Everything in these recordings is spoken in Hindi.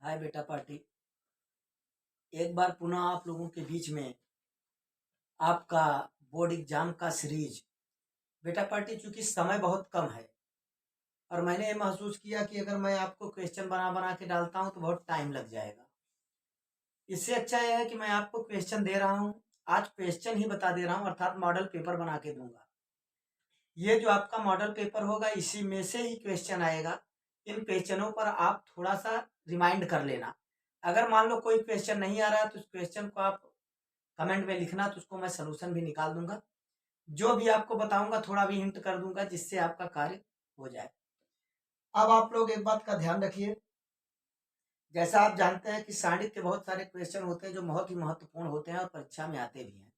हाय बेटा पार्टी। एक बार पुनः आप लोगों के बीच में आपका बोर्ड एग्जाम का सीरीज। बेटा पार्टी, चूंकि समय बहुत कम है और मैंने ये महसूस किया कि अगर मैं आपको क्वेश्चन बना बना के डालता हूं तो बहुत टाइम लग जाएगा। इससे अच्छा यह है कि मैं आपको क्वेश्चन दे रहा हूं। आज क्वेश्चन ही बता दे रहा हूं, अर्थात मॉडल पेपर बना के दूंगा। ये जो आपका मॉडल पेपर होगा इसी में से ही क्वेश्चन आएगा। इन क्वेश्चनों पर आप थोड़ा सा रिमाइंड कर लेना। अगर मान लो कोई क्वेश्चन नहीं आ रहा है तो उस क्वेश्चन को आप कमेंट में लिखना, तो उसको मैं सलूशन भी निकाल दूंगा। जो भी आपको बताऊंगा थोड़ा भी हिंट कर दूंगा जिससे आपका कार्य हो जाए। अब आप लोग एक बात का ध्यान रखिए। जैसा आप जानते हैं कि सारणिक के बहुत सारे क्वेश्चन होते हैं जो बहुत ही महत्वपूर्ण होते हैं और परीक्षा में आते भी हैं।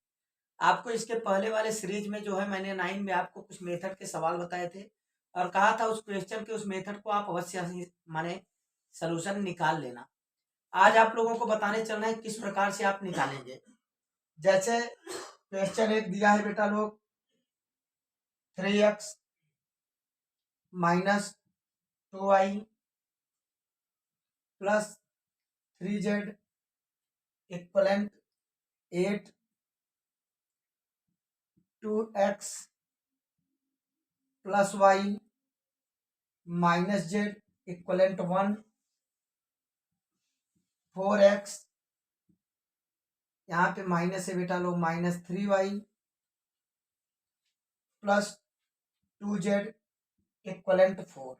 आपको इसके पहले वाले सीरीज में जो है मैंने 9 में आपको कुछ मेथड के सवाल बताए थे और कहा था उस क्वेश्चन के उस मेथड को आप अवश्य माने सलूशन निकाल लेना। आज आप लोगों को बताने चलना है किस प्रकार से आप निकालेंगे। जैसे क्वेश्चन एक दिया है बेटा लोग, 3x minus 2y plus 3z equivalent 8, 2x plus y minus z equivalent 1, 4x यहाँ पे माइनस है बेटा लोग, minus 3y plus 2z equivalent 4।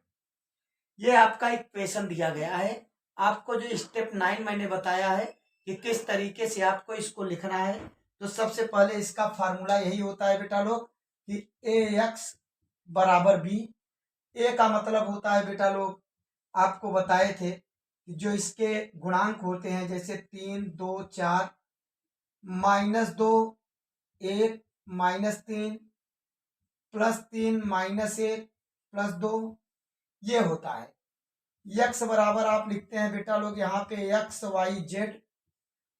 ये आपका इक्वेशन दिया गया है। आपको जो स्टेप 9 मैंने बताया है कि किस तरीके से आपको इसको लिखना है, तो सबसे पहले इसका फार्मूला यही होता है बेटा लोग कि ax बराबर b। ए का मतलब होता है बेटा लोग, आपको बताए थे कि जो इसके गुणांक होते हैं जैसे 3, 2, 4, -2, 1, -3, +3, -1, +2, ये होता है। यक्स बराबर आप लिखते हैं बेटा लोग यहाँ पे एक्स वाई जेड।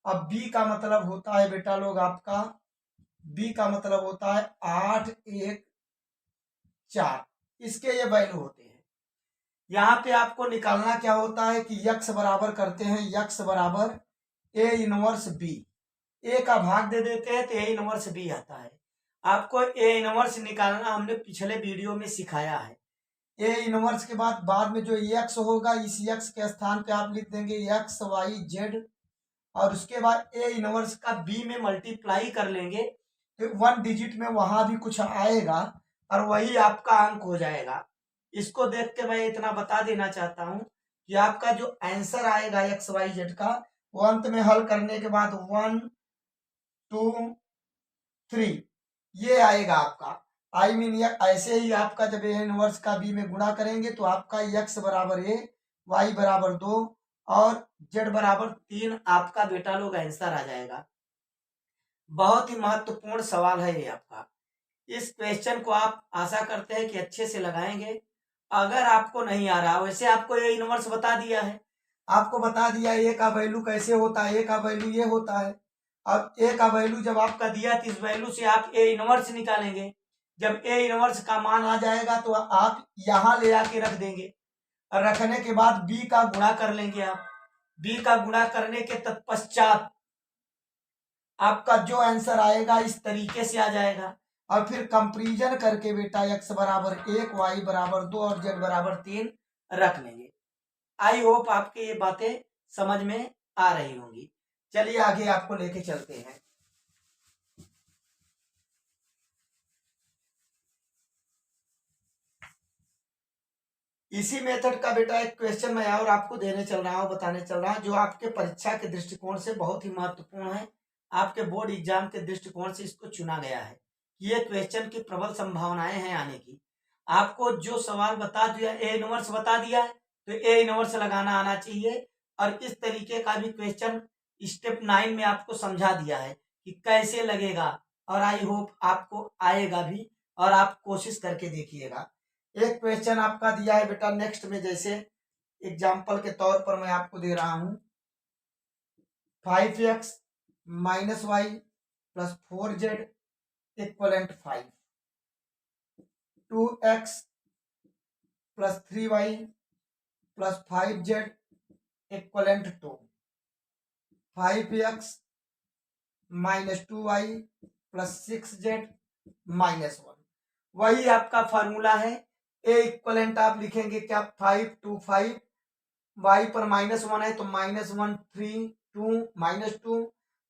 अब बी का मतलब होता है बेटा लोग आपका, बी का मतलब होता है 8, 1, 4। इसके ये वैल्यू होते हैं। यहाँ पे आपको निकालना क्या होता है कि यक्स बराबर करते हैं, यक्स बराबर ए इनवर्स बी। ए का भाग दे देते हैं तो ए इनवर्स बी आता है। आपको ए इनवर्स निकालना हमने पिछले वीडियो में सिखाया है। ए इनवर्स के बाद में जो एक्स होगा, इस एक्स के स्थान पे आप लिख देंगे एक्स वाई जेड, और उसके बाद ए इनवर्स का बी में मल्टीप्लाई कर लेंगे तो 1 डिजिट में वहां भी कुछ आएगा और वही आपका अंक हो जाएगा। इसको देख के मैं इतना बता देना चाहता हूं कि आपका जो आंसर आएगा एक्स वाई जेड का, वो अंत में हल करने के बाद 1, 2, 3 ये आएगा आपका। आई मीन ऐसे ही आपका जब ए इनवर्स का बी में गुणा करेंगे तो आपका एक्स बराबर ए, वाई बराबर 2 और जेड बराबर 3 आपका बेटा लोग आंसर आ जाएगा। बहुत ही महत्वपूर्ण सवाल है ये आपका। इस क्वेश्चन को आप आशा करते हैं कि अच्छे से लगाएंगे। अगर आपको नहीं आ रहा, वैसे आपको ये इनवर्स बता दिया है, आपको बता दिया ए का वैल्यू कैसे होता है, ए का वैल्यू ये होता है। अब ए का वैल्यू जब आपका दिया तो इस वैल्यू से आप ए इनवर्स निकालेंगे। जब ए इनवर्स का मान आ जाएगा तो आप यहां ले आके रख देंगे और रखने के बाद बी का गुणा कर लेंगे। आप बी का गुणा करने के तत्पश्चात आपका जो आंसर आएगा इस तरीके से आ जाएगा। और फिर कंपेरिजन करके बेटा x बराबर 1, y बराबर 2 और z बराबर 3 रख लेंगे। आई होप आपके ये बातें समझ में आ रही होंगी। चलिए आगे आपको लेके चलते हैं। इसी मेथड का बेटा एक क्वेश्चन मैं और आपको देने चल रहा हूं, बताने चल रहा हूं, जो आपके परीक्षा के दृष्टिकोण से बहुत ही महत्वपूर्ण है। आपके बोर्ड एग्जाम के दृष्टिकोण से इसको चुना गया है। ये क्वेश्चन की प्रबल संभावनाएं हैं आने की। आपको जो सवाल बता दिया, ए इनवर्स बता दिया है तो ए इनवर्स लगाना आना चाहिए। और इस तरीके का भी क्वेश्चन स्टेप 9 में आपको समझा दिया है कि कैसे लगेगा, और आई होप आपको आएगा भी और आप कोशिश करके देखिएगा। एक क्वेश्चन आपका दिया है बेटा नेक्स्ट में, जैसे एग्जाम्पल के तौर पर मैं आपको दे रहा हूं, 5x minus Y plus 4z equivalent 5, 2x plus 3y plus 5z equivalent to 5x minus 2y plus 6z minus 1। वही आपका फॉर्मूला है। ए इक्वलेंट आप लिखेंगे क्या, 5 2 5, y पर -1 है तो -1 3 2 -2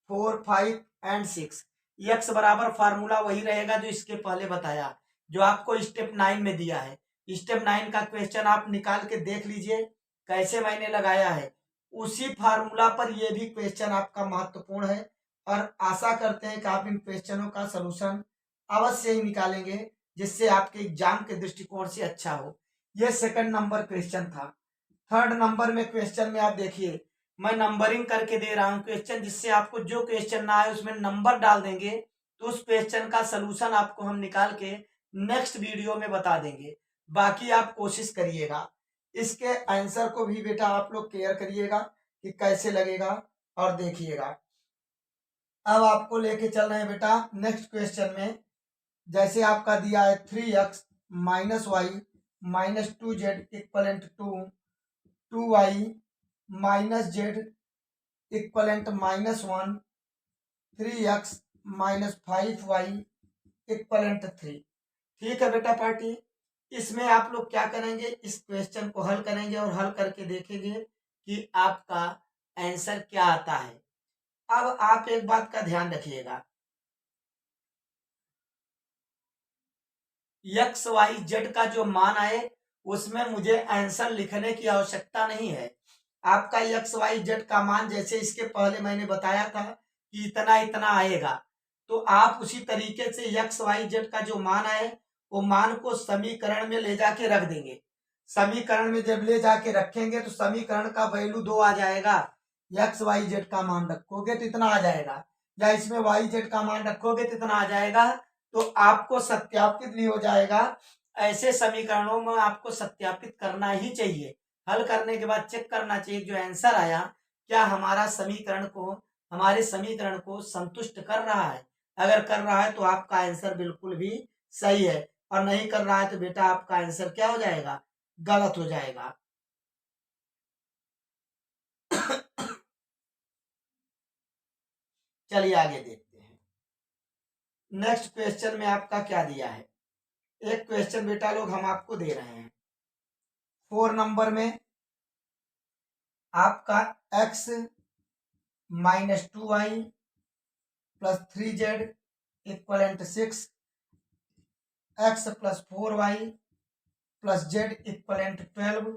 4 5 एंड 6। x बराबर फार्मूला वही रहेगा जो इसके पहले बताया, जो आपको स्टेप 9 में दिया है। स्टेप 9 का क्वेश्चन आप निकाल के देख लीजिए कैसे मैंने लगाया है। उसी फार्मूला पर यह भी क्वेश्चन आपका महत्वपूर्ण है और आशा करते हैं कि आप इन क्वेश्चनों का सलूशन अवश्य ही निकालेंगे, जिससे आपके एग्जाम के दृष्टिकोण से अच्छा हो। यह सेकंड नंबर क्वेश्चन था। थर्ड नंबर में क्वेश्चन में आप देखिए, मैं नंबरिंग करके दे रहा हूं क्वेश्चन, जिससे आपको जो क्वेश्चन ना आए उसमें नंबर डाल देंगे तो उस क्वेश्चन का सलूशन आपको हम निकाल के नेक्स्ट वीडियो में बता देंगे। बाकी आप कोशिश करिएगा, इसके आंसर को भी बेटा आप लोग केयर करिएगा कि कैसे लगेगा और देखिएगा। अब आपको लेके चल रहे हैं बेटा नेक्स्ट क्वेश्चन में। जैसे आपका दिया है 3x minus Y minus 2z equivalent to 2y minus Z equivalent -1, 3x माइनस 5y इक्वलेंट 3। ठीक है बेटा पार्टी, इसमें आप लोग क्या करेंगे, इस क्वेश्चन को हल करेंगे और हल करके देखेंगे कि आपका आंसर क्या आता है। अब आप एक बात का ध्यान रखिएगा, एक्स वाई जेड का जो मान आए उसमें मुझे आंसर लिखने की आवश्यकता नहीं है। आपका एक्स वाई जेड का मान जैसे इसके पहले मैंने बताया था कि इतना इतना आएगा, तो आप उसी तरीके से एक्स वाई जेड का जो मान आए वो मान को समीकरण में ले जाके रख देंगे। समीकरण में जब ले जाके रखेंगे तो समीकरण का वैल्यू 2 आ जाएगा। एक्स वाई जेड का मान रखोगे तो इतना आ जाएगा, या इसमें वाई जेड का मान रखोगे तो इतना आ जाएगा, तो आपको सत्यापित भी हो जाएगा। ऐसे समीकरणों में आपको सत्यापित करना ही चाहिए। हल करने के बाद चेक करना चाहिए जो आंसर आया क्या हमारे समीकरण को संतुष्ट कर रहा है। अगर कर रहा है तो आपका आंसर बिल्कुल भी सही है, और नहीं कर रहा है तो बेटा आपका आंसर क्या हो जाएगा, गलत हो जाएगा। चलिए आगे देखते हैं। नेक्स्ट क्वेश्चन में आपका क्या दिया है। एक क्वेश्चन बेटा लोग हम आपको दे रहे हैं 4 नंबर में, आपका x minus 2y plus 3z equivalent 6, x plus 4y plus z equivalent 12,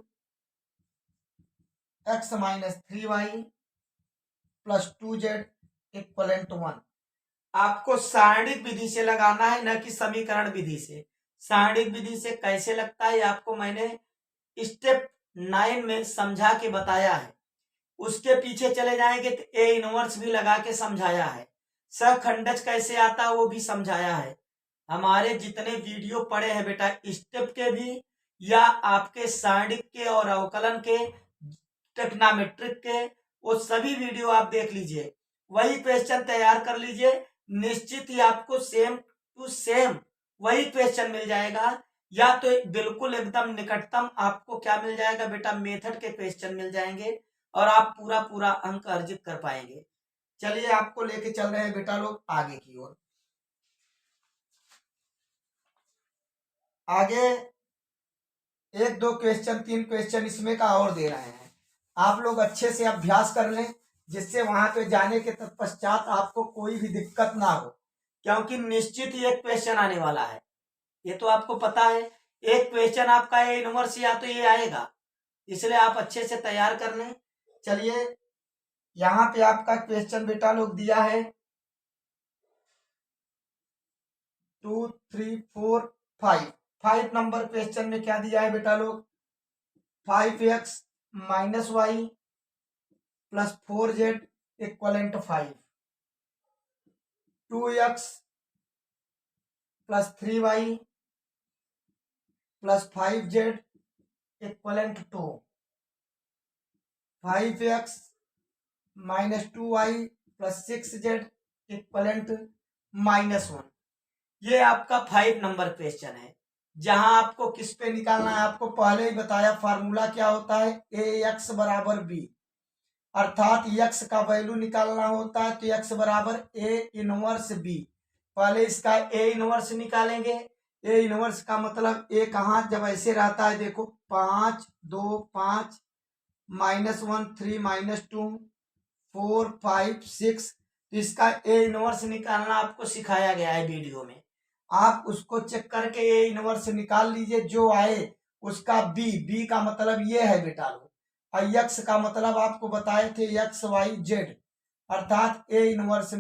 x minus 3y plus 2z equivalent 1। आपको सारणिक विधि से लगाना है, न कि समीकरण विधि से। सारणिक विधि से कैसे लगता है आपको मैंने स्टेप 9 में समझा के बताया है। उसके पीछे चले जाएंगे तो ए इनवर्स भी लगा के समझाया है। सखंडज कैसे आता है वो भी समझाया है। हमारे जितने वीडियो पड़े हैं बेटा स्टेप के भी, या आपके सारणिक के और अवकलन के, टेक्नामेट्रिक के, वो सभी वीडियो आप देख लीजिए, वही क्वेश्चन तैयार कर लीजिए। निश्चित ही आपको सेम टू सेम वही क्वेश्चन मिल जाएगा, या तो बिल्कुल एकदम निकटतम आपको क्या मिल जाएगा बेटा, मेथड के क्वेश्चन मिल जाएंगे और आप पूरा पूरा अंक अर्जित कर पाएंगे। चलिए आपको लेके चल रहे हैं बेटा लोग आगे की ओर। आगे 1 2 क्वेश्चन 3 क्वेश्चन इसमें का और दे रहे हैं, आप लोग अच्छे से अभ्यास कर लें, जिससे वहां पे जाने के तत्पश्चात आपको कोई भी दिक्कत ना हो, क्योंकि निश्चित ही एक क्वेश्चन आने वाला है, ये तो आपको पता है। एक क्वेश्चन आपका ए इनवर्स या तो ये आएगा, इसलिए आप अच्छे से तैयार कर लें। चलिए यहाँ पे आपका क्वेश्चन बेटा लोग दिया है 2 3 4 5। 5 नंबर क्वेश्चन में क्या दिया है बेटा लोग, 5x minus Y plus 4z equivalent 5, 2x plus 3y plus 5z equivalent 2, 5x minus 2y plus 6z equivalent -1। ये आपका 5 नंबर क्वेश्चन है, जहां आपको किस पे निकालना है। आपको पहले ही बताया फार्मूला क्या होता है, ए एक्स बराबर बी। अर्थात यक्स का वैल्यू निकालना होता है तो यक्स बराबर ए इनवर्स बी। पहले इसका ए इनवर्स निकालेंगे। ए इनवर्स का मतलब ए कहाँ जब ऐसे रहता है, देखो 5 2 5 -1 3 -2 4 5 6, तो इसका ए इनवर्स निकालना आपको सिखाया गया है वीडियो में। आप उसको चेक करके ए इनवर्स निकाल लीजिए, जो आए उसका बी का मतलब ये है बेटा लोग, और यक्स का मतलब आपको बताए थे एक्स वाई जेड। अर्थात ए इनवर्स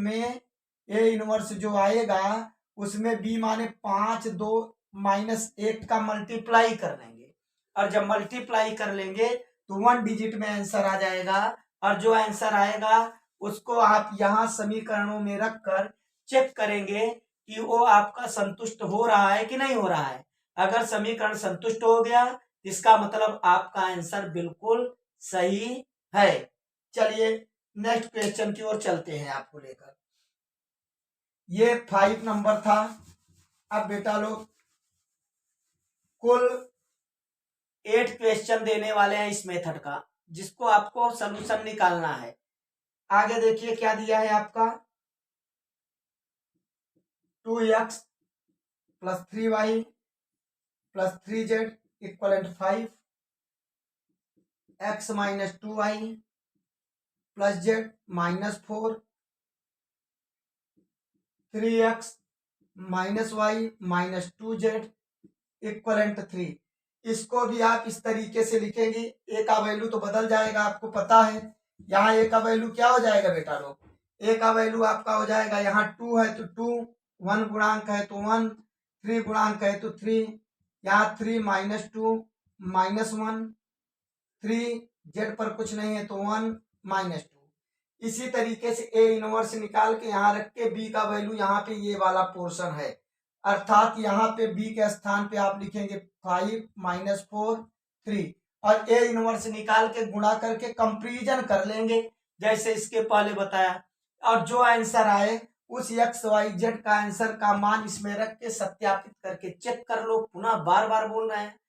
जो आएगा उसमें बी माने 5 2 -1 का मल्टीप्लाई कर लेंगे, और जब मल्टीप्लाई कर लेंगे तो 1 डिजिट में आंसर आ जाएगा, और जो आंसर आएगा उसको आप यहाँ समीकरणों में रखकर चेक करेंगे कि वो आपका संतुष्ट हो रहा है कि नहीं हो रहा है। अगर समीकरण संतुष्ट हो गया इसका मतलब आपका आंसर बिल्कुल सही है। चलिए नेक्स्ट क्वेश्चन की ओर चलते हैं आपको लेकर। ये 5 नंबर था। अब बेटा लोग कुल 8 क्वेश्चन देने वाले हैं इस मेथड का, जिसको आपको सलूशन निकालना है। आगे देखिए क्या दिया है आपका, 2x + 3y + 3z = 5, x - 2y + z - 4, 3x - y - 2z = 3। इसको भी आप इस तरीके से लिखेंगे। ए का वैल्यू तो बदल जाएगा, आपको पता है। यहाँ ए का वैल्यू क्या हो जाएगा बेटा लोग, ए का वैल्यू आपका हो जाएगा, यहाँ 2 है तो 2, 1 गुणांक है तो 1, 3 गुणांक है तो 3, यहाँ 3 - 2 -1, 3 जेड पर कुछ नहीं है तो 1 -2। इसी तरीके से ए इनवर्स निकाल के यहाँ रख के बी का वैल्यू यहाँ पे ये वाला पोर्शन है, अर्थात यहाँ पे बी के स्थान पे आप लिखेंगे 5 - 4 3, और ए इनवर्स निकाल के गुणा करके कंपैरिजन कर लेंगे जैसे इसके पहले बताया, और जो आंसर आए उस एक्स वाई जेड का आंसर का मान इसमें रख के सत्यापित करके चेक कर लो। पुनः बार बार बोल रहे हैं,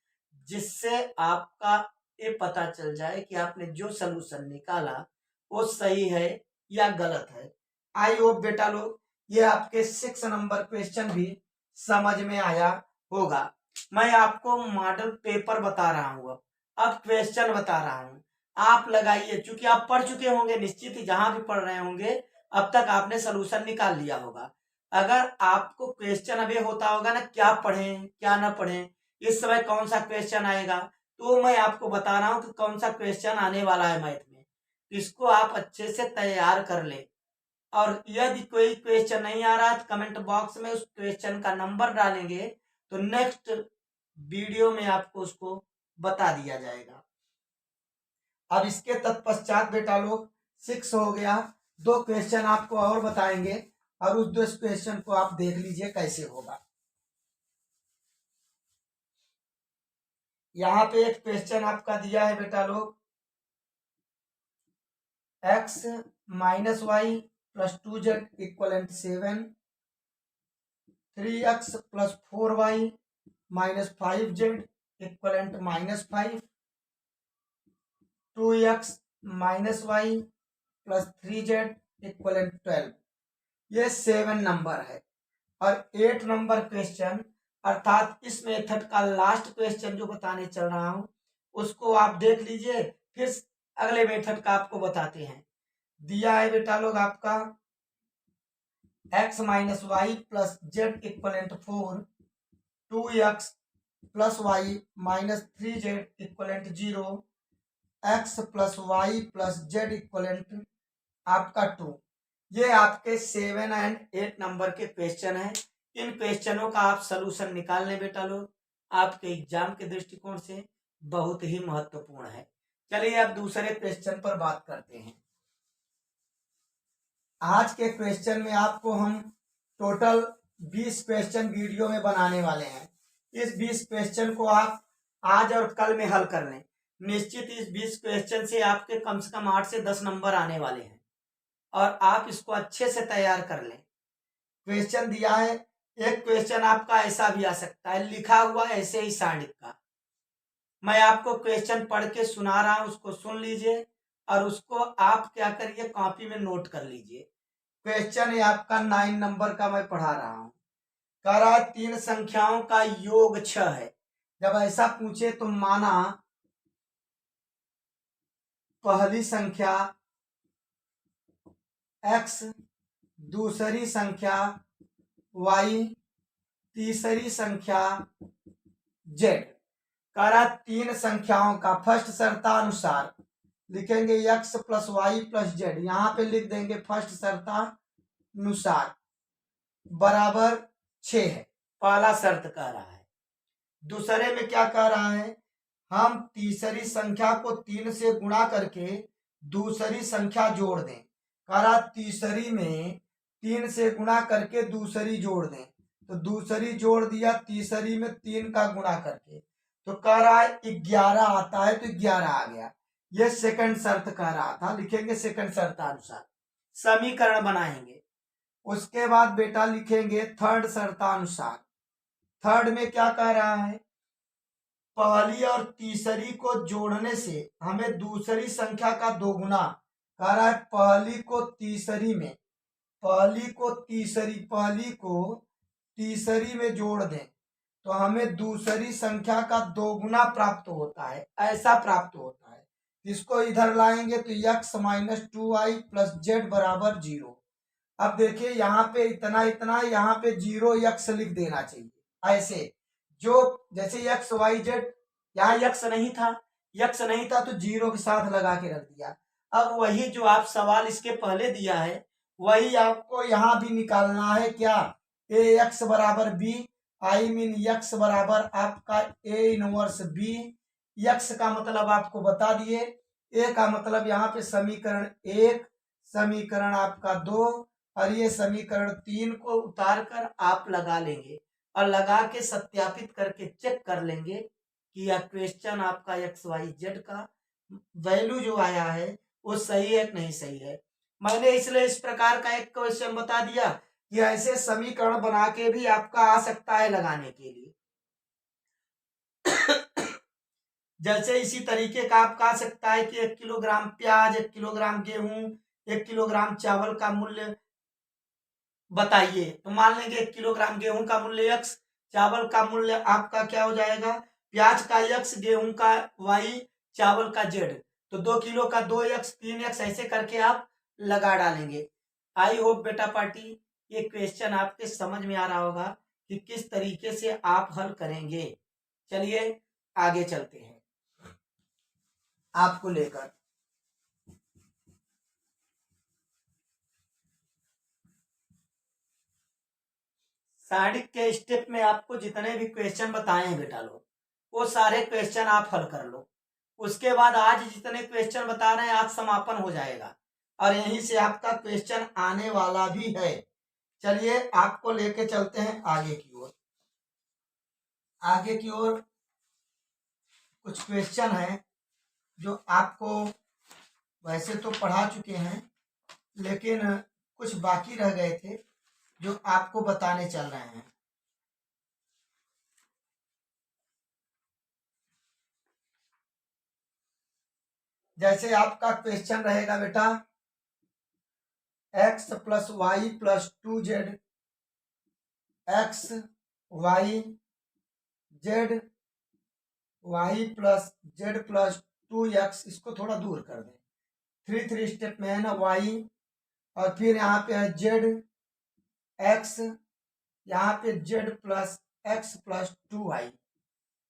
जिससे आपका ये पता चल जाए कि आपने जो सलूशन निकाला वो सही है या गलत है। आई होप बेटा लोग ये आपके 6 नंबर क्वेश्चन भी समझ में आया होगा। मैं आपको मॉडल पेपर बता रहा हूँ, अब क्वेश्चन बता रहा हूँ, आप लगाइए। चूंकि आप पढ़ चुके होंगे, निश्चित ही जहां भी पढ़ रहे होंगे अब तक आपने सलूशन निकाल लिया होगा। अगर आपको क्वेश्चन अभी होता होगा ना, क्या पढ़ें क्या ना पढ़ें, इस समय कौन सा क्वेश्चन आएगा, तो मैं आपको बता रहा हूं कि कौन सा क्वेश्चन आने वाला है मैथ में। इसको आप अच्छे से तैयार कर ले, और यदि कोई क्वेश्चन नहीं आ रहा है तो कमेंट बॉक्स में उस क्वेश्चन का नंबर डालेंगे तो नेक्स्ट वीडियो में आपको उसको बता दिया जाएगा। अब इसके तत्पश्चात बेटा लोग 6 हो गया, 2 क्वेश्चन आपको और बताएंगे, और उस 2 क्वेश्चन को आप देख लीजिए कैसे होगा। यहाँ पे एक क्वेश्चन आपका दिया है बेटा लोग, x - y + 2z = 7, 3x + 4y - 5z = -5, 2x - y + 3z = 12। ये 7 नंबर है। और 8 नंबर क्वेश्चन, अर्थात इस मेथड का लास्ट क्वेश्चन जो बताने चल रहा हूं उसको आप देख लीजिए, फिर अगले मेथड का आपको बताते हैं। दिया है बेटा लोग आपका x - y + z = 4, 2x + y - 3z = 0, x + y + z = आपका 2। ये आपके 7 और 8 नंबर के क्वेश्चन हैं। इन क्वेश्चनों का आप सलूशन निकाल लें बेटा लोग, आपके एग्जाम के दृष्टिकोण से बहुत ही महत्वपूर्ण है। चलिए अब दूसरे क्वेश्चन पर बात करते हैं। आज के क्वेश्चन में आपको हम टोटल 20 क्वेश्चन वीडियो में बनाने वाले हैं। इस 20 क्वेश्चन को आप आज और कल में हल कर लें। निश्चित इस 20 क्वेश्चन से आपके कम से कम 8 से 10 नंबर आने वाले हैं, और आप इसको अच्छे से तैयार कर लें। क्वेश्चन दिया है, एक क्वेश्चन आपका ऐसा भी आ सकता है, लिखा हुआ ऐसे ही साइड का। मैं आपको क्वेश्चन पढ़ के सुना रहा हूं, उसको सुन लीजिए और उसको आप क्या करिए, कॉपी में नोट कर लीजिए। क्वेश्चन ये आपका 9 नंबर का मैं पढ़ा रहा हूं। कह रहा है 3 संख्याओं का योग 6 है। जब ऐसा पूछे तो माना पहली संख्या x, दूसरी संख्या y, तीसरी संख्या z। कह रहा 3 संख्याओं का फर्स्ट शर्तानुसार लिखेंगे x plus Y plus Z, यहां पे लिख देंगे फर्स्ट शर्तानुसार बराबर 6 है। पहला शर्त कह रहा है। दूसरे में क्या कह रहा है, हम तीसरी संख्या को 3 से गुणा करके दूसरी संख्या जोड़ दें। कह रहा तीसरी में 3 से गुणा करके दूसरी जोड़ दें, तो दूसरी जोड़ दिया तीसरी में 3 का गुणा करके, तो कह रहा है 11 आता है, तो 11 आ गया। ये सेकंड शर्त कह रहा था, लिखेंगे सेकंड शर्तानुसार, समीकरण बनाएंगे। उसके बाद बेटा लिखेंगे थर्ड शर्तानुसार। थर्ड में क्या कह रहा है, पहली और तीसरी को जोड़ने से हमें दूसरी संख्या का दोगुना, कह रहा है पहली को तीसरी में जोड़ दें तो हमें दूसरी संख्या का दोगुना प्राप्त होता है, ऐसा प्राप्त होता है। इसको इधर लाएंगे तो x minus 2y plus Z बराबर 0। अब देखिए यहाँ पे इतना इतना, यहाँ पे 0x लिख देना चाहिए ऐसे, जो जैसे एक्स वाई जेड, यहाँ यक्स नहीं था तो 0 के साथ लगा के रख दिया। अब वही जो आप सवाल इसके पहले दिया है वही आपको यहाँ भी निकालना है। क्या, ए एक्स बराबर बी, आई मीन यक्स बराबर आपका ए इनवर्स बी। यक्स का मतलब आपको बता दिए, ए का मतलब यहाँ पे समीकरण 1, समीकरण आपका 2 और ये समीकरण 3 को उतार कर आप लगा लेंगे और लगा के सत्यापित करके चेक कर लेंगे कि यह क्वेश्चन आपका एक्स वाई जेड का वैल्यू जो आया है वो सही है कि नहीं सही है। मैंने इसलिए इस प्रकार का एक क्वेश्चन बता दिया कि ऐसे समीकरण बना के भी आपका आ सकता है लगाने के लिए। जैसे इसी तरीके का आपका आ सकता है कि 1 किलोग्राम प्याज, 1 किलोग्राम गेहूं, 1 किलोग्राम चावल का मूल्य बताइए। तो मान लेंगे 1 किलोग्राम गेहूं का मूल्य x, चावल का मूल्य आपका क्या हो जाएगा, प्याज का x, गेहूं का y, चावल का z। तो 2 किलो का 2x, 3x ऐसे करके आप लगा डालेंगे। आई होप बेटा पार्टी ये क्वेश्चन आपके समझ में आ रहा होगा कि किस तरीके से आप हल करेंगे। चलिए आगे चलते हैं आपको लेकर। साडिक के स्टेप में आपको जितने भी क्वेश्चन बताए हैं बेटा लोग, वो सारे क्वेश्चन आप हल कर लो। उसके बाद आज जितने क्वेश्चन बता रहे हैं आज समापन हो जाएगा और यहीं से आपका क्वेश्चन आने वाला भी है। चलिए आपको लेके चलते हैं आगे की ओर। आगे की ओर कुछ क्वेश्चन है जो आपको वैसे तो पढ़ा चुके हैं, लेकिन कुछ बाकी रह गए थे जो आपको बताने चल रहे हैं। जैसे आपका क्वेश्चन रहेगा बेटा x plus Y plus 2z, X Y Z Y plus Z plus 2x, इसको थोड़ा दूर कर दें। 3 स्टेप में है ना, y और फिर यहाँ पे है जेड एक्स, यहाँ पे Z plus x plus 2y।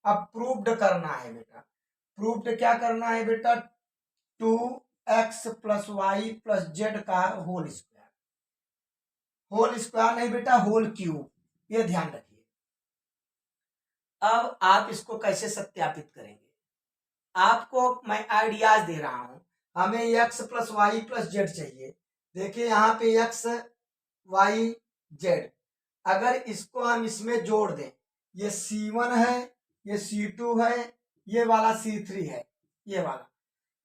अब प्रूव्ड करना है बेटा। प्रूव्ड क्या करना है बेटा, 2x plus Y plus Z का होल स्क्वायर। होल स्क्वायर नहीं बेटा, होल क्यूब, ये ध्यान रखिए। अब आप इसको कैसे सत्यापित करेंगे, आपको मैं आइडियाज दे रहा हूं। हमें x plus Y plus Z चाहिए। देखिए यहाँ पे x वाई जेड, अगर इसको हम इसमें जोड़ दें, ये C1 है, ये C2 है, ये वाला C3 है, ये वाला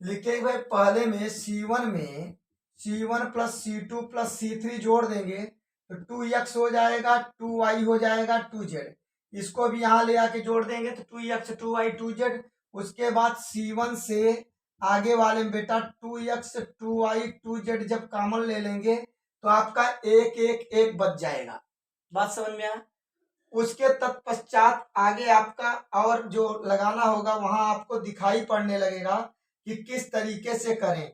लिखे भाई। पहले में C1 plus C2 plus C3 जोड़ देंगे तो 2x हो जाएगा, 2y हो जाएगा, 2z। इसको भी यहाँ ले आके जोड़ देंगे तो 2x 2y 2z। उसके बाद C1 से आगे वाले में बेटा 2x 2y 2z जब कॉमन ले लेंगे तो आपका एक एक एक बच जाएगा। बात समझ में आया। उसके तत्पश्चात आगे आपका और जो लगाना होगा वहां आपको दिखाई पड़ने लगेगा कि किस तरीके से करें।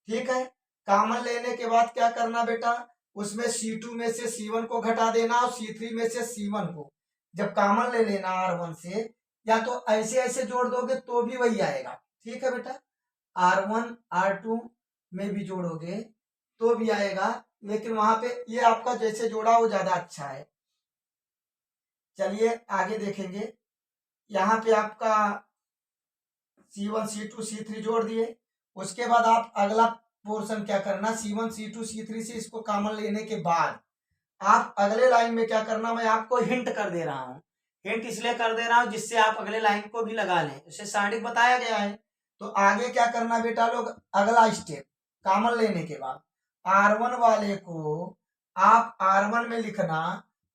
ठीक है, कॉमन लेने के बाद क्या करना बेटा, उसमें C2 में से C1 को घटा देना और C3 में से C1 को जब कॉमन ले लेना R1 से, या तो ऐसे ऐसे जोड़ दोगे तो भी वही आएगा। ठीक है बेटा, R1 R2 में भी जोड़ोगे तो भी आएगा, लेकिन वहां पे ये आपका जैसे जोड़ा वो ज्यादा अच्छा है। चलिए आगे देखेंगे। यहाँ पे आपका C1 C2 C3 जोड़ दिए। उसके बाद आप अगला पोर्शन क्या करना, C1 C2 C3 से इसको कॉमन लेने के बाद आप अगले लाइन में क्या करना, मैं आपको हिंट कर दे रहा हूं। हिंट इसलिए कर दे रहा हूं जिससे आप अगले लाइन को भी लगा लें, उसे साइंटिफिक बताया गया है। तो आगे क्या करना बेटा लोग, अगला स्टेप कॉमन लेने के बाद R1 वाले को आप R1 में लिखना,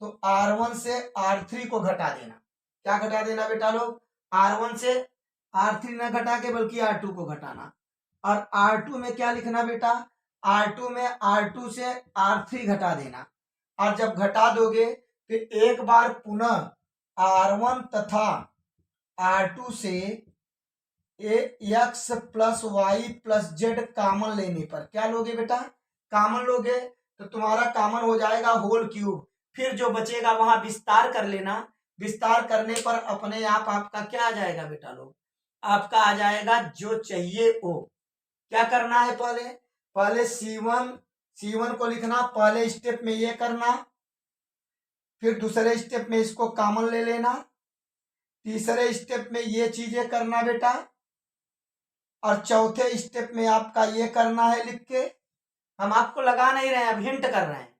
तो R1 से R3 को घटा देना। क्या घटा देना बेटा लोग, R1 से R3 न घटा के बल्कि R2 को घटाना। और R2 में क्या लिखना बेटा, R2 में R2 से R3 घटा देना। और जब घटा दोगे तो एक बार पुनः R1 तथा R2 से x plus Y plus Z common लेने पर क्या लोगे बेटा, कॉमन लोगे तो तुम्हारा कॉमन हो जाएगा होल क्यूब। फिर जो बचेगा वहां विस्तार कर लेना। विस्तार करने पर अपने आप आपका क्या आ जाएगा बेटा लोग, आपका आ जाएगा जो चाहिए वो। क्या करना है, पहले C1 को लिखना, पहले स्टेप में ये करना, फिर दूसरे स्टेप में इसको कॉमन ले लेना, तीसरे स्टेप में ये चीजें करना बेटा, और चौथे स्टेप में आपका ये करना है लिख के। हम आपको लगा नहीं रहे हैं, अब हिंट कर रहे हैं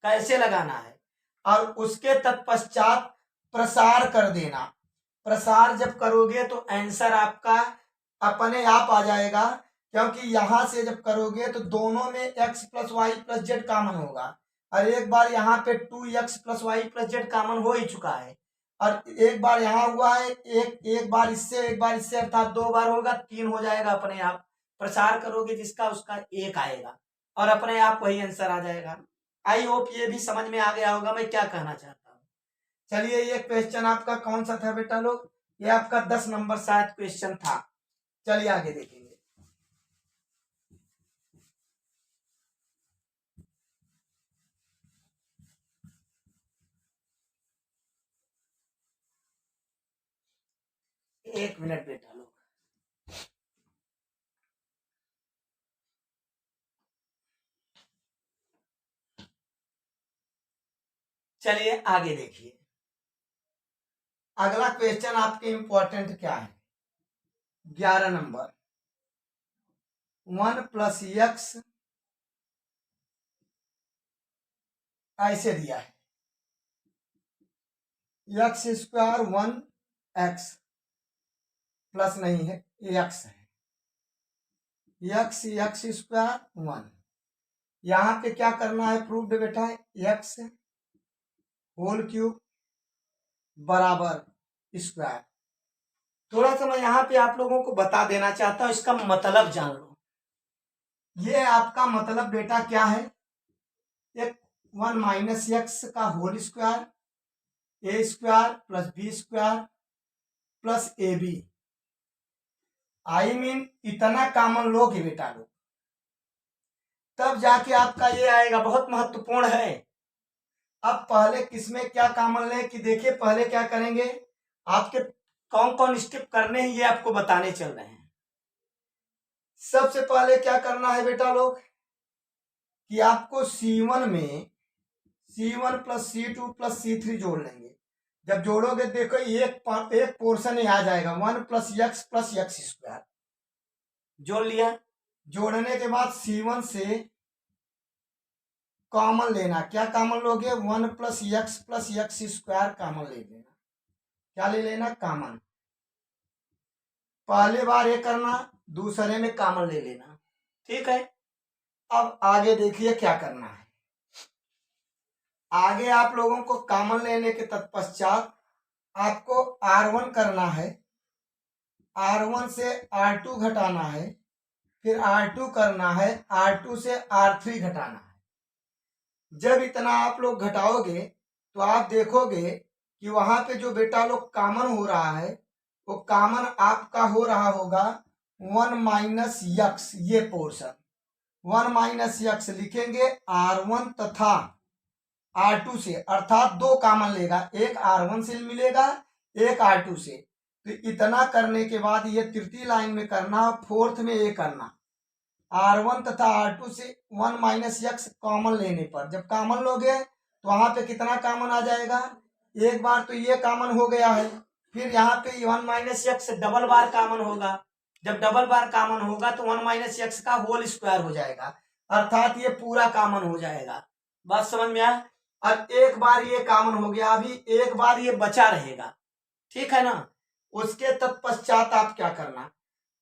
कैसे लगाना है। और उसके तत्पश्चात प्रसार कर देना। प्रसार जब करोगे तो आंसर आपका अपने आप आ जाएगा, क्योंकि यहां से जब करोगे तो दोनों में x plus Y plus Z common होगा। और एक बार यहाँ पे 2x plus Y plus Z common हो ही चुका है, और एक बार यहाँ हुआ है, एक बार इससे एक बार इससे, अर्थात 2 बार होगा, 3 हो जाएगा अपने आप। प्रसार करोगे जिसका उसका 1 आएगा और अपने आप वही आंसर आ जाएगा। आई होप ये भी समझ में आ गया होगा मैं क्या कहना चाहता हूँ। चलिए ये क्वेश्चन आपका कौन सा था बेटा लोग, ये आपका 10 नंबर शायद क्वेश्चन था। चलिए आगे देखेंगे। एक मिनट बेटा लोग, चलिए आगे देखिए। अगला क्वेश्चन आपके इंपॉर्टेंट क्या है, 11 नंबर। 1 प्लस एक्स ऐसे दिया है, एक्स स्क्वायर 1 एक्स प्लस नहीं है, एक्स है, एक्स स्क्वायर 1। यहाँ पे क्या करना है, प्रूव्ड बेटा, एक्स होल क्यूब बराबर स्क्वायर। थोड़ा सा मैं यहाँ पे आप लोगों को बता देना चाहता हूँ, इसका मतलब जान लो। ये आपका मतलब बेटा क्या है, एक 1 माइनस एक्स का whole square, A square plus B square plus A B. I mean इतना कॉमन लोगे बेटा लोग, तब जाके आपका ये आएगा, बहुत महत्वपूर्ण है। अब पहले किसमें क्या कॉमन लें कि देखिए, पहले क्या करेंगे, आपके कौन कौन स्टेप करने हैं ये आपको बताने चल रहे हैं। सबसे पहले क्या करना है बेटा लोग कि आपको C1 में C1 plus C2 plus C3 जोड़ लेंगे। जब जोड़ोगे देखो एक पोर्शन ही आ जाएगा, 1 प्लस एक्स स्क्वायर जोड़ लिया। जोड़ने के बाद C1 से कॉमन लेना, क्या कॉमन लोगे, 1 प्लस एक्स स्क्वायर कॉमन ले लेना। क्या ले लेना, कॉमन। पहले बार ये करना, दूसरे में कॉमन ले लेना। ठीक है, अब आगे देखिए क्या करना है। आगे आप लोगों को कॉमन लेने के तत्पश्चात आपको R1 करना है, R1 से R2 घटाना है, फिर R2 करना है, R2 से R3 घटाना है। जब इतना आप लोग घटाओगे तो आप देखोगे कि वहां पे जो बेटा लोग कॉमन हो रहा है वो कॉमन आपका हो रहा होगा 1 माइनस यक्स, ये पोर्शन 1 माइनस यक्स लिखेंगे R1 तथा R2 से, अर्थात दो कॉमन लेगा, एक R1 से मिलेगा एक R2 से। तो इतना करने के बाद ये तृतीय लाइन में करना, फोर्थ में ये करना R1 तथा R2 से 1 माइनस यक्स कॉमन लेने पर, जब कॉमन लोगे तो वहां पे कितना कॉमन आ जाएगा, एक बार तो ये कॉमन हो गया है, फिर यहाँ पे 1 माइनस यक्स डबल बार कॉमन होगा, जब डबल बार कॉमन होगा तो 1 माइनस यक्स का होल स्क्वायर हो जाएगा, अर्थात ये पूरा कॉमन हो जाएगा। बात समझ में आया। और एक बार ये कॉमन हो गया, अभी एक बार ये बचा रहेगा, ठीक है ना। उसके तत्पश्चात आप क्या करना,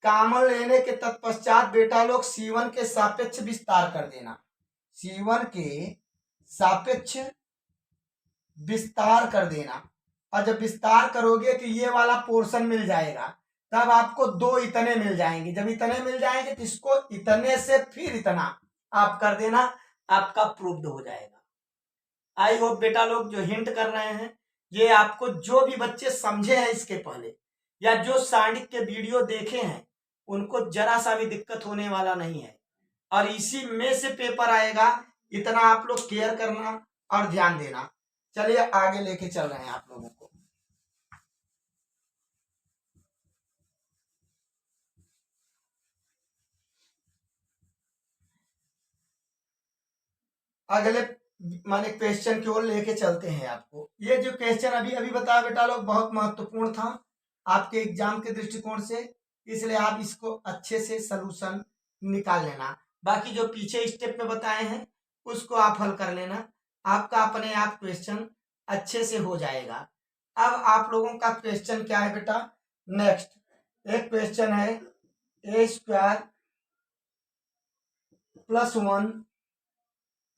कॉमन लेने के तत्पश्चात बेटा लोग C1 के सापेक्ष विस्तार कर देना, C1 के सापेक्ष विस्तार कर देना। और जब विस्तार करोगे तो ये वाला पोर्शन मिल जाएगा, तब आपको दो इतने मिल जाएंगे, जब इतने मिल जाएंगे तो इसको इतने से फिर इतना आप कर देना, आपका प्रूव्ड हो जाएगा। आई होप बेटा लोग जो हिंट कर रहे हैं ये आपको, जो भी बच्चे समझे हैं इसके पहले या जो सांडिक के वीडियो देखे हैं उनको जरा सा भी दिक्कत होने वाला नहीं है, और इसी में से पेपर आएगा, इतना आप लोग केयर करना और ध्यान देना। चलिए आगे लेके चल रहे हैं आप लोगों को। अगले माने क्वेश्चन की ओर लेके चलते हैं आपको। ये जो क्वेश्चन अभी अभी बताया बेटा लोग बहुत महत्वपूर्ण था आपके एग्जाम के दृष्टिकोण से, इसलिए आप इसको अच्छे से सलूशन निकाल लेना। बाकी जो पीछे स्टेप में बताए हैं उसको आप हल कर लेना, आपका अपने आप क्वेश्चन अच्छे से हो जाएगा। अब आप लोगों का क्वेश्चन क्या है बेटा, नेक्स्ट एक क्वेश्चन है a स्क्वायर प्लस 1,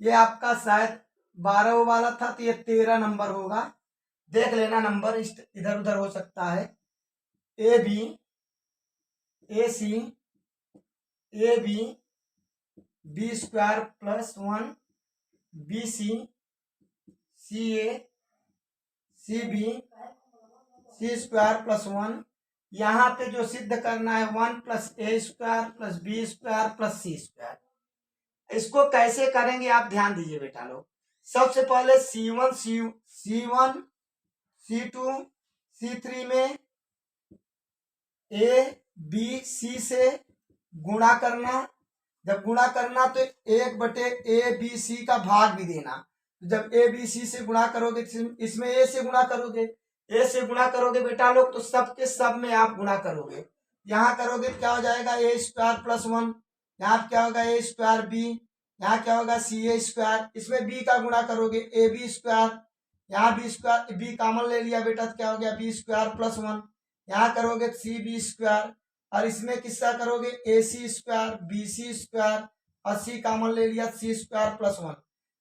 ये आपका शायद 12 वाला था तो ये 13 नंबर होगा, देख लेना नंबर इधर उधर हो सकता है। A B A C A B B square plus 1 B C C A C B C square plus 1, यहाँ पे जो सिद्ध करना है 1 plus A square plus B square plus C square. इसको कैसे करेंगे आप ध्यान दीजिए बेटा लोग। सबसे पहले C1 C2 C3 में A B C से गुणा करना, जब गुणा करना तो 1/A/B/C का भाग भी देना, जब A/B/C से गुणा करोगे इसमें A से गुणा करोगे, A से गुणा करोगे बेटा लोग तो सब के सब में आप गुणा करोगे, यहाँ करोगे तो क्या हो जाएगा A स्क्वायर प्लस 1, यहाँ क्या होगा A स्क्वायर B, यहाँ क्या होगा CA स्क्वायर, इसमें B का गुणा करोगे AB स्क्वायर, यहाँ B स्क्वायर B कॉमन ले लिया बेटा तो क्या हो गया B स्क्वायर प्लस 1, यहाँ करोगे CB स्क्वायर, और इसमें किसका करोगे AC स्क्वायर BC स्क्वायर, और C कॉमन ले लिया C स्क्वायर प्लस 1।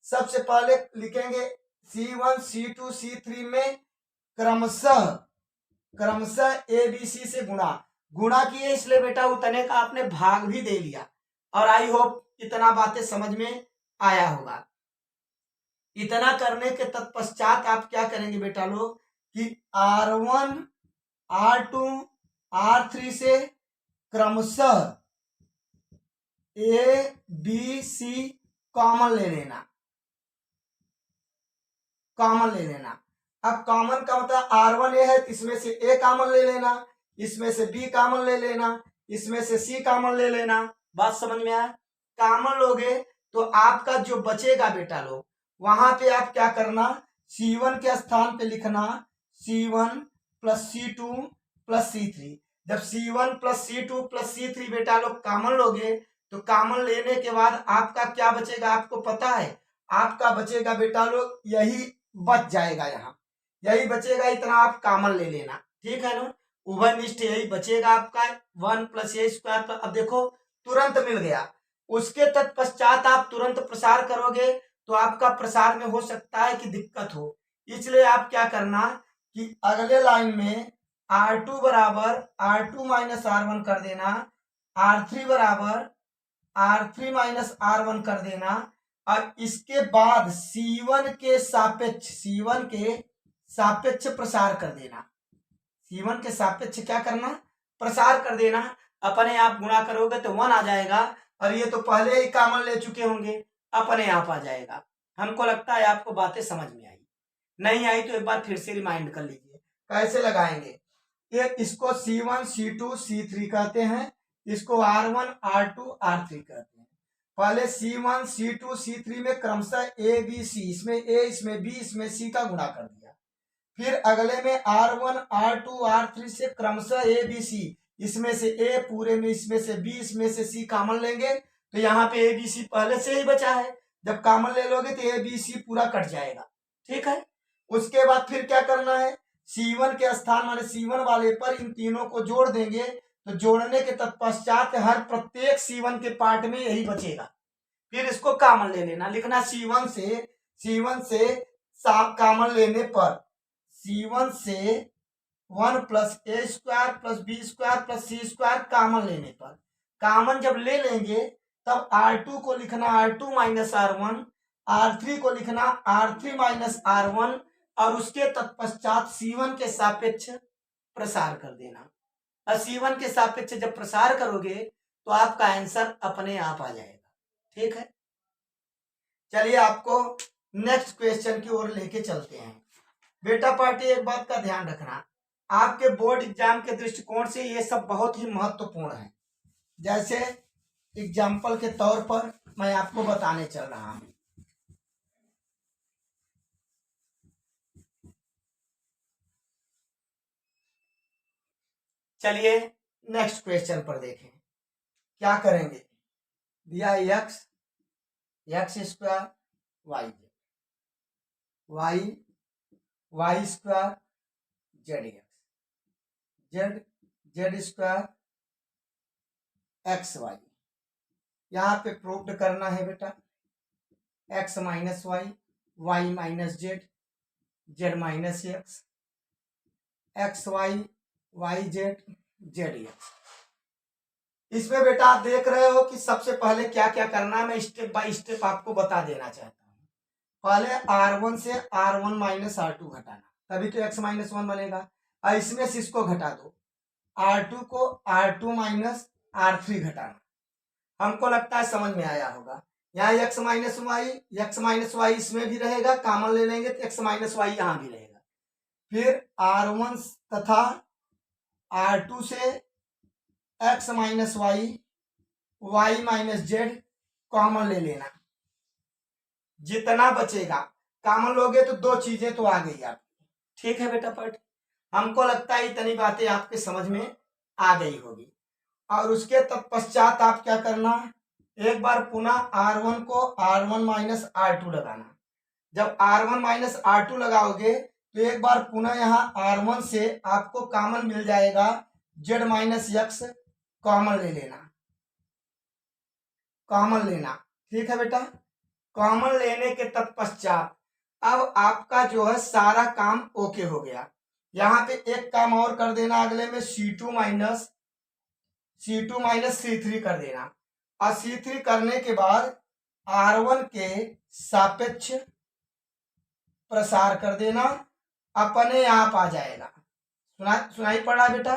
सबसे पहले लिखेंगे C1 C2 C3 में क्रमशः ABC से गुणा किए, इसलिए बेटा उतने का आपने भाग भी दे लिया, और आई होप इतना बातें समझ में आया होगा। इतना करने के तत्पश्चात आप क्या करेंगे बेटा लोग कि R1 R2 R3 से क्रमशः A/B/C कॉमन ले लेना, अब कॉमन का मतलब R1 A है, इसमें से A कॉमन ले लेना, इसमें से B कॉमन ले लेना, इसमें से C कॉमन ले लेना। बात समझ में आया। कॉमन लोगे तो आपका जो बचेगा बेटा लोग, वहां पे आप क्या करना, C1 के स्थान पे लिखना C1 plus C2 plus C3। जब C1 plus C2 plus C3 बेटा लोग कॉमन लोगे तो कॉमन लेने के बाद आपका क्या बचेगा, आपको पता है, आपका बचेगा बेटा लोग यही बच जाएगा, यहाँ यही बचेगा, इतना आप कॉमन ले लेना, ठीक है ना। उभयनिष्ठ यही बचेगा आपका 1 प्लस ए स्क्वायर। अब देखो तुरंत मिल गया, उसके तत्पश्चात आप तुरंत प्रसार करोगे तो आपका प्रसार में हो सकता है कि दिक्कत हो, इसलिए आप क्या करना कि अगले लाइन में R2 बराबर R2 माइनस R1 कर देना, R3 बराबर R3 माइनस R1 कर देना, और इसके बाद C1 के सापेक्ष प्रसार कर देना। C1 के सापेक्ष क्या करना, प्रसार कर देना। अपने आप गुणा करोगे तो 1 आ जाएगा, और ये तो पहले ही कॉमन ले चुके होंगे, अपने आप आ जाएगा। हमको लगता है आपको बातें समझ में आई, नहीं आई तो एक बार फिर से रिमाइंड कर लीजिए कैसे लगाएंगे। इसको C1 C2 C3 कहते हैं, इसको R1 R2 R3 कहते हैं। पहले C1 C2 C3 में क्रमशः A B C, इसमें A इसमें B इसमें C का गुणा कर दिया। फिर अगले में R1 R2 R3 से क्रमशः A B C, इसमें से A पूरे में, इसमें से B इसमें से C कॉमन लेंगे, तो यहाँ पे A B C पहले से ही बचा है, जब कॉमन ले लोगे तो A B C पूरा कट जाएगा। ठीक है, उसके बाद फिर क्या करना है, C1 के स्थान माने C1 वाले पर इन तीनों को जोड़ देंगे, तो जोड़ने के तत्पश्चात हर प्रत्येक C1 के पार्ट में यही बचेगा। फिर इसको कॉमन ले लेना, लिखना C1 से कॉमन लेने पर C1 से 1 plus A square plus B square plus C square common लेने पर, कॉमन जब ले लेंगे तब R2 को लिखना R2 माइनस R1, R3 को लिखना R3 माइनस R1, और उसके तत्पश्चात C1 के सापेक्ष प्रसार कर देना। और C1 के सापेक्ष जब प्रसार करोगे तो आपका आंसर अपने आप आ जाएगा। ठीक है, चलिए आपको नेक्स्ट क्वेश्चन की ओर लेके चलते हैं। बेटा पार्टी, एक बात का ध्यान रखना, आपके बोर्ड एग्जाम के दृष्टिकोण से ये सब बहुत ही महत्वपूर्ण है। जैसे एग्जाम्पल के तौर पर मैं आपको बताने चल रहा हूं। चलिए नेक्स्ट क्वेश्चन पर देखें क्या करेंगे। दिया X square Y square Z square X Y. यहाँ पे प्रूव्ड करना है बेटा, X minus Y minus Z minus X Y Z X. इसमें बेटा आप देख रहे हो कि सबसे पहले क्या क्या करना है, मैं स्टेप बाय स्टेप आपको बता देना चाहता हूँ। पहले R1 से R1 माइनस R2 घटाना, तभी तो x माइनस 1 बनेगा। और इसमें से इसको घटा दो, R2 को R2 माइनस R3 घटाना। हमको लगता है समझ में आया होगा। यहाँ x माइनस वाई इसमें भी रहेगा, कॉमन ले लेंगे तो x माइनस वाई यहाँ भी रहेगा। फिर R1 तथा R2 से x minus Y minus Z common ले लेना। जितना बचेगा कॉमन लोगे तो दो चीजें तो आ गई आपकी। ठीक है बेटा पार्ट, हमको लगता है इतनी बातें आपके समझ में आ गई होगी। और उसके तत्पश्चात आप क्या करना, एक बार पुनः R1 को R1 माइनस R2 लगाना। जब R1 माइनस R2 लगाओगे तो एक बार पुनः यहाँ R1 से आपको कॉमन मिल जाएगा, Z माइनस एक्स कॉमन ले लेना, कॉमन लेना। ठीक है बेटा, कॉमन लेने के तत्पश्चात अब आपका जो है सारा काम ओके हो गया। यहाँ पे एक काम और कर देना, अगले में C2 माइनस C3 कर देना। और C3 करने के बाद R1 के सापेक्ष प्रसार कर देना, अपने आप आ जाएगा। सुनाई पड़ रहा है बेटा,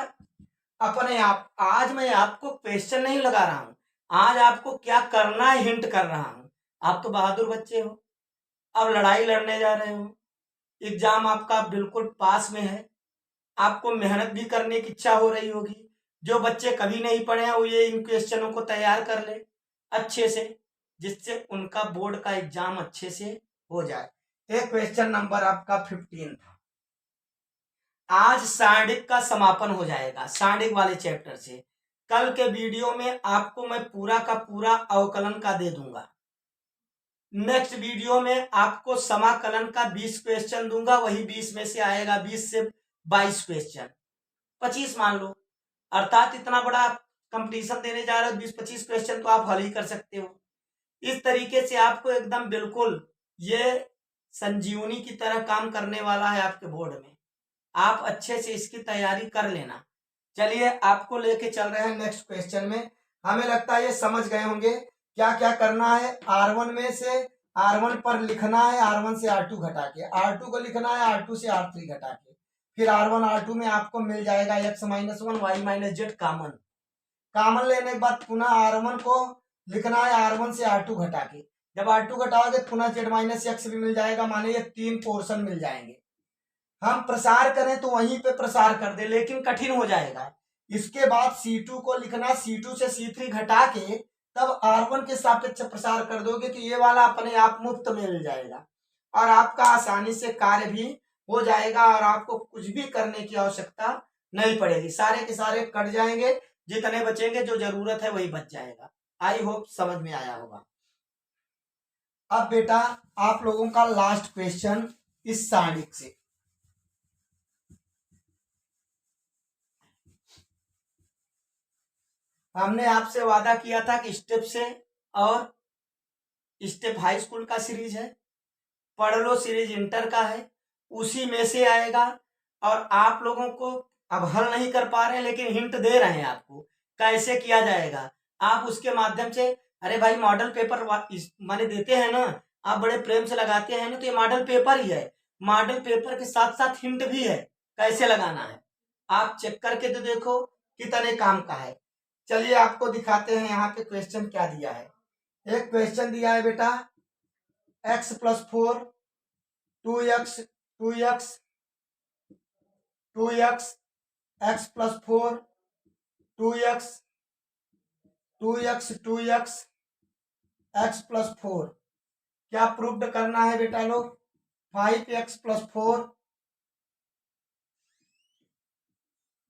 अपने आप। आज मैं आपको क्वेश्चन नहीं लगा रहा हूं, आज आपको क्या करना है हिंट कर रहा हूं। आप तो बहादुर बच्चे हो, अब लड़ाई लड़ने जा रहे हो, एग्जाम आपका बिल्कुल पास में है, आपको मेहनत भी करने की इच्छा हो रही होगी। जो बच्चे कभी नहीं पढ़े हैं वो ये इन क्वेश्चनों को तैयार कर ले अच्छे से, जिससे उनका बोर्ड का एग्जाम अच्छे से हो जाए। एक क्वेश्चन नंबर आपका 15 था। आज सांडिक का समापन हो जाएगा, सांडिक वाले चैप्टर से। कल के वीडियो में आपको मैं पूरा का पूरा अवकलन का दे दूंगा। नेक्स्ट वीडियो में आपको समाकलन का 20 क्वेश्चन दूंगा, वही 20 में से आएगा 20 से 22 क्वेश्चन, 25 मान लो। अर्थात इतना बड़ा कंपटीशन देने जा रहे हो, 20-25 क्वेश्चन तो आप हल ही कर सकते हो। इस तरीके से आपको एकदम बिल्कुल ये संजीवनी की तरह काम करने वाला है आपके बोर्ड में। आप अच्छे से इसकी तैयारी कर लेना। चलिए आपको लेके चल रहे हैं नेक्स्ट क्वेश्चन में। हमें लगता है ये समझ गए होंगे क्या क्या करना है। R1 में से R1 पर लिखना है, R1 से R2 घटा के, R2 को लिखना है R2 से R3 घटा के, फिर R1 R2 में आपको मिल जाएगा x minus 1 Y minus Z common. Common लेने के बाद पुनः R1 को लिखना है R1 से R2 घटा के, जब R2 घटाओगे पुनः जेड माइनस एक्स भी मिल जाएगा, माने ये 3 पोर्शन मिल जाएंगे। हम प्रसार करें तो वहीं पे प्रसार कर दे, लेकिन कठिन हो जाएगा। इसके बाद C2 को लिखना, C2 से C3 घटा के तब R1 के सापेक्ष प्रसार कर दोगे तो ये वाला अपने आप मुफ्त में मिल जाएगा और आपका आसानी से कार्य भी हो जाएगा और आपको कुछ भी करने की आवश्यकता नहीं पड़ेगी। सारे के सारे कट जाएंगे, जितने बचेंगे जो जरूरत है वही बच जाएगा। आई होप समझ में आया होगा। अब बेटा आप लोगों का लास्ट क्वेश्चन इस सारणिक से। हमने आपसे वादा किया था कि स्टेप से और स्टेप हाई स्कूल का सीरीज है, पढ़ लो सीरीज इंटर का है, उसी में से आएगा। और आप लोगों को अब हल नहीं कर पा रहे हैं लेकिन हिंट दे रहे हैं आपको कैसे किया जाएगा। आप उसके माध्यम से, अरे भाई मॉडल पेपर माने देते हैं ना, आप बड़े प्रेम से लगाते हैं ना, तो ये मॉडल पेपर ही है। मॉडल पेपर के साथ साथ हिंट भी है कैसे लगाना है, आप चेक करके तो देखो कितने काम का है। चलिए आपको दिखाते हैं यहाँ पे क्वेश्चन क्या दिया है। एक क्वेश्चन दिया है बेटा x plus 4 2x 2x 2x x plus 4 2x 2x 2x x plus 4 क्या प्रूव्ड करना है बेटा लोग। 5x प्लस 4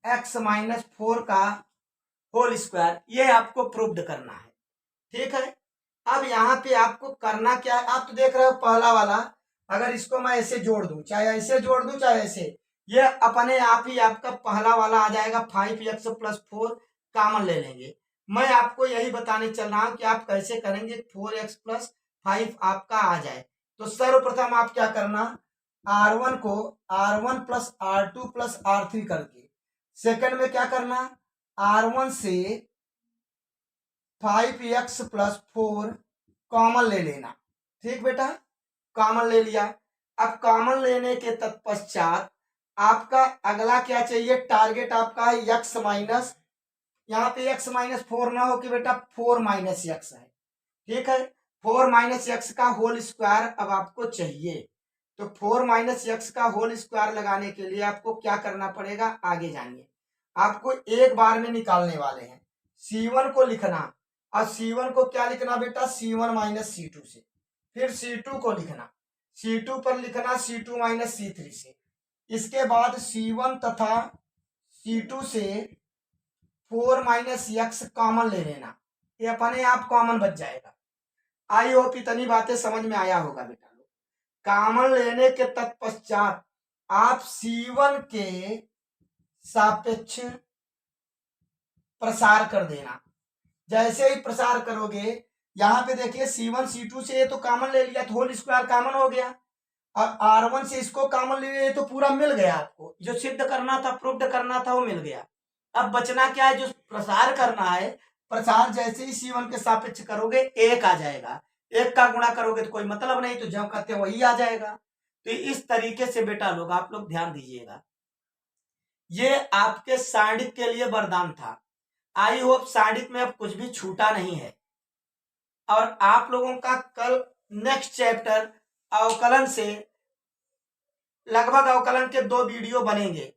x माइनस 4 का होल स्क्वायर, ये आपको प्रूव्ड करना है। ठीक है, अब यहाँ पे आपको करना क्या है, आप तो देख रहे हो पहला वाला, अगर इसको मैं ऐसे जोड़ दूं, चाहे ऐसे जोड़ दूं चाहे ऐसे, ये अपने आप ही आपका पहला वाला आ जाएगा। 5x प्लस 4 कॉमन ले लेंगे। मैं आपको यही बताने चल रहा हूं कि आप कैसे करेंगे 4x प्लस 5 आपका आ जाए। तो सर्वप्रथम आप क्या करना, R1 को R1 plus R2 plus R3 करके, सेकंड में क्या करना, R1 से 5x प्लस 4 कॉमन ले लेना। ठीक बेटा, कॉमन ले लिया। अब कॉमन लेने के तत्पश्चात आपका अगला क्या चाहिए, टारगेट आपका है x माइनस, यहाँ पे x माइनस 4 ना हो कि बेटा 4 माइनस एक्स है। ठीक है, 4 माइनस एक्स का होल स्क्वायर अब आपको चाहिए। तो 4 माइनस एक्स का होल स्क्वायर लगाने के लिए आपको क्या करना पड़ेगा, आगे जानिए। आपको एक बार में निकालने वाले हैं। C1 को लिखना, और C1 को क्या लिखना बेटा, C1 माइनस C2 से, फिर C2 को लिखना, C2 पर लिखना C2 माइनस C3 से, इसके बाद C1 तथा C2 से 4 माइनस एक्स कॉमन ले लेना, ये अपने आप कॉमन बच जाएगा। आई होप इतनी बातें समझ में आया होगा बेटा लोग। कॉमन लेने के तत्पश्चात आप C1 के सापेक्ष प्रसार कर देना। जैसे ही प्रसार करोगे, यहाँ पे देखिए C1 C2 से ये तो कॉमन ले लिया तो होल स्क्वायर कॉमन हो गया, और R1 से इसको कॉमन ले लिया तो पूरा मिल गया। आपको जो सिद्ध करना था, प्रूव्ड करना था, वो मिल गया। अब बचना क्या है, जो प्रसार करना है, प्रसार जैसे ही C1 के सापेक्ष करोगे 1 आ जाएगा, 1 का गुणा करोगे तो कोई मतलब नहीं, तो जो कहते हैं वही आ जाएगा। तो इस तरीके से बेटा लोग आप लोग ध्यान दीजिएगा, ये आपके सारणिक के लिए वरदान था। आई होप सारणिक में अब कुछ भी छूटा नहीं है। और आप लोगों का कल नेक्स्ट चैप्टर अवकलन से लगभग अवकलन के 2 वीडियो बनेंगे।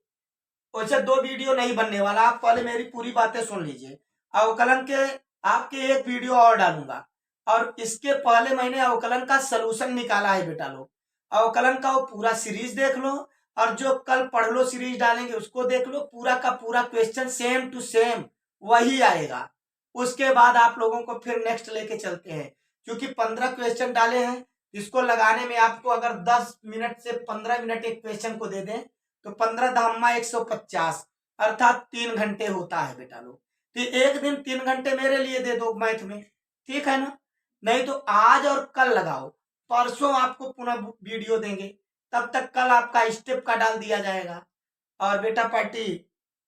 वैसे 2 वीडियो नहीं बनने वाला, आप पहले मेरी पूरी बातें सुन लीजिए। अवकलन के आपके 1 वीडियो और डालूंगा, और इसके पहले मैंने अवकलन का सलूशन निकाला है बेटा लोग। अवकलन का वो पूरा सीरीज देख लो, और जो कल पढ़ लो सीरीज डालेंगे उसको देख लो, पूरा का पूरा क्वेश्चन सेम टू सेम वही आएगा। उसके बाद आप लोगों को फिर नेक्स्ट लेके चलते हैं, क्योंकि 15 क्वेश्चन डाले हैं। इसको लगाने में आपको अगर 10 मिनट से 15 मिनट एक क्वेश्चन को दे दें तो 15 धामा 150 अर्थात 3 घंटे होता है बेटा लोग। तो एक दिन 3 घंटे मेरे लिए दे दो मैथ में, ठीक है ना। नहीं तो आज और कल लगाओ, परसों आपको पुनः वीडियो देंगे, तब तक कल आपका स्टेप का डाल दिया जाएगा। और बेटा पार्टी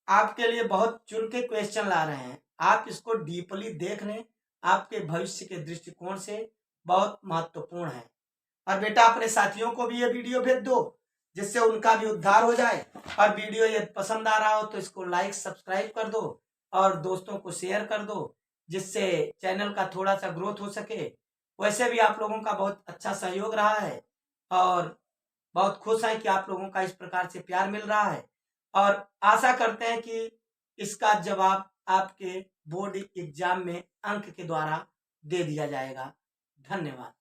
आपके लिए बहुत चुन के क्वेश्चन ला रहे हैं, आप इसको डीपली देख लें, आपके भविष्य के दृष्टिकोण से बहुत महत्वपूर्ण है। और बेटा अपने साथियों को भी ये वीडियो भेज दो, जिससे उनका भी उद्धार हो जाए। और वीडियो यदि पसंद आ रहा हो तो इसको लाइक सब्सक्राइब कर दो और दोस्तों को शेयर कर दो, जिससे चैनल का थोड़ा सा ग्रोथ हो सके। वैसे भी आप लोगों का बहुत अच्छा सहयोग रहा है और बहुत खुश हैं कि आप लोगों का इस प्रकार से प्यार मिल रहा है, और आशा करते हैं कि इसका जवाब आपके बोर्ड एग्जाम में अंक के द्वारा दे दिया जाएगा। धन्यवाद।